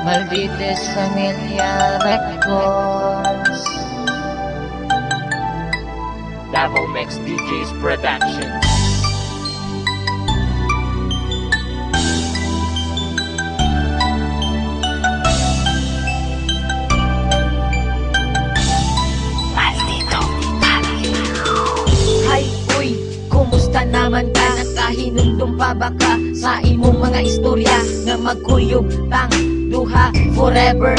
Maldites Familia Records. Davao Mix DJs Productions. Hay, uy, kumusta naman ka? Nakahinundong pa ba ka sa imong mga istorya nga magkuyog tang duha forever?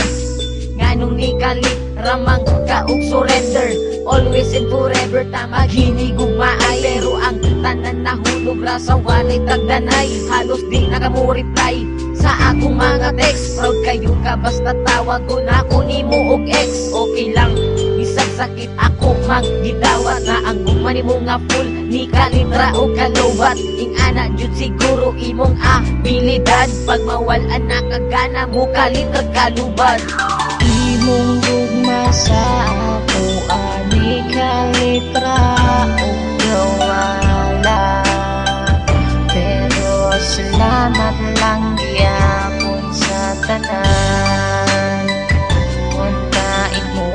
Nganong ni kalit ramang ka og surrender, always and forever ta maghinigugmaay. Pero ang tanan nahulog ra sa walay tagdanay, halos di nakamureply sa akong mga text. Proud kayo ka basta tawag ko na ako nimo og ex. Okay lang bisag sakit ako maggidawat na ang gumani mo nga full ni kalitra o kalawat. Ing ana jud siguro imong abilidad, pag mawalan na kagana mo kalitra kalubad. Imong gugma sa ako ani kalitra o gawala, pero salamat lang gyapon sa tanan. Untain mo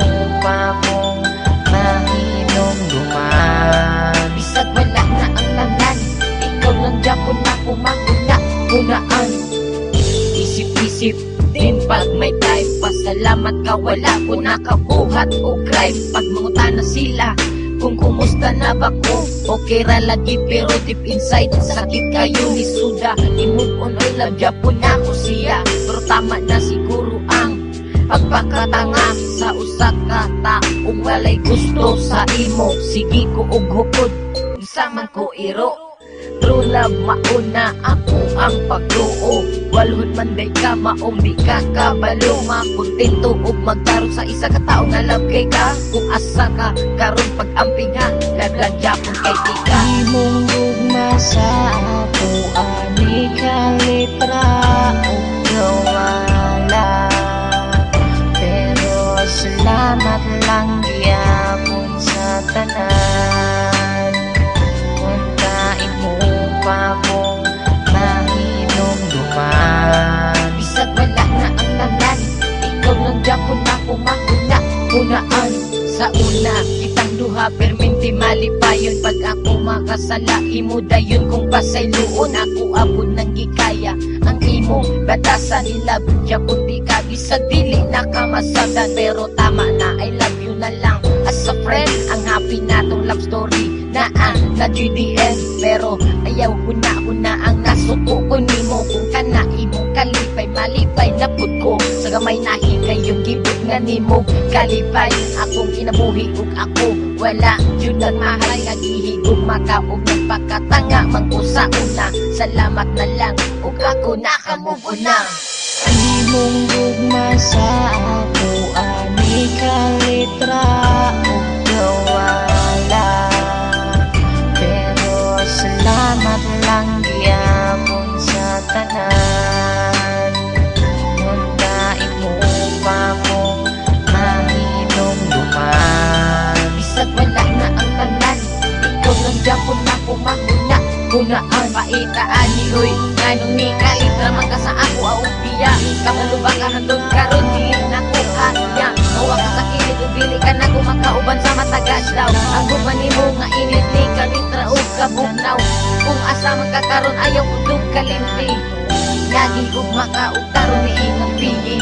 pa kong mahinom duman. Bisag wala na ang tanan, ikaw lang gyapon ako mahuna-hunaan. Isip-isip din pag may time, pasalamat ka wala ko nakabuhat o crime. Pag mangutana sila kung kumusta na ba ko, okay ra lagi pero deep inside sakit kayo ni suda. I-move on or love Japon na ko siya, pero tama na siguro ang pagpakatanga sa usa ka taong walay gusto sa imo. Sige ko og hukod sama ko iro, true love mauna ako ang pagtuo. Walhod man day ka maong di ka kabalo, makontento og magtarong sa isa ka tao nga love kay ka. Kung asa ka karon pag-amping ha, laglag Japon kay tika. Imong gugma sa ako ani kalitra o gawala, pero salamat lang gyapon sa tanan. Untain mo pa kong mahinom duman. Bisag wala na ang tanan, ikaw lang Japon ako mahuna-hunaan. Sa una kitang duha perminti malipayon, pag ako makasala imo dayon kung pasayloon. Ako abot ng gikaya ang imo batasan nila Japon di ka bisag dili nakamasabdan, pero tama na I love you na lang as a friend. Ang happy natong love story na na GDN, pero ayaw huna-huna ang nasuko ko nimo. Kung kana imong kalipay malipay napud ko sa gamay nahi kayong gibot nga nimo kalipay. Akong inabuhi ug ako wala jud ang mahal nga gihigog maka ug nagpakatanga man ko sa una. Salamat na lang ug ako nakamove on na. Imong gugma sa ako ani kalitra o gawala, pero salamat lang gyapon sa tanan. Untain mo pa kong mahinom duman. Bisag wala na ang tanan, ikaw lang Japon ako mahuna-hunaan. Paitaan ni Hoy, nganong ni kalitra man ka sa ako aupiya. Kamalubang ka handod karon dili na ko kanya. Mawa ka sa kilid ug dili ka na kumakauban sa matagas daw. Ang guban nimo nga init ni kalitra ug kabugnaw. Kung asa man ka karon ayaw udog kalimti, lagi gugma ka ug karon ni ilang piyi.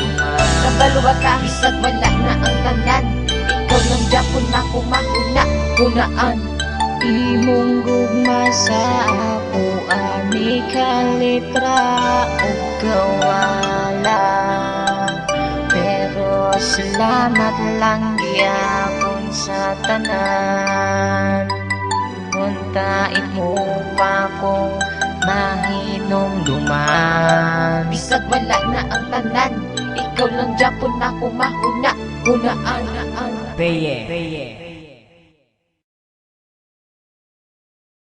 Kabalo ba ka? Bisag wala na ang tanan, ikaw lang Japon ako mahuna-hunaan. Imong gugma sa ako ani kalitra o gawala, pero salamat lang gyapon sa tanan. Untain mo pa kong mahinom duman. Bisag wala na ang tanan, ikaw lang Japon ako mahuna-hunaan. Peye.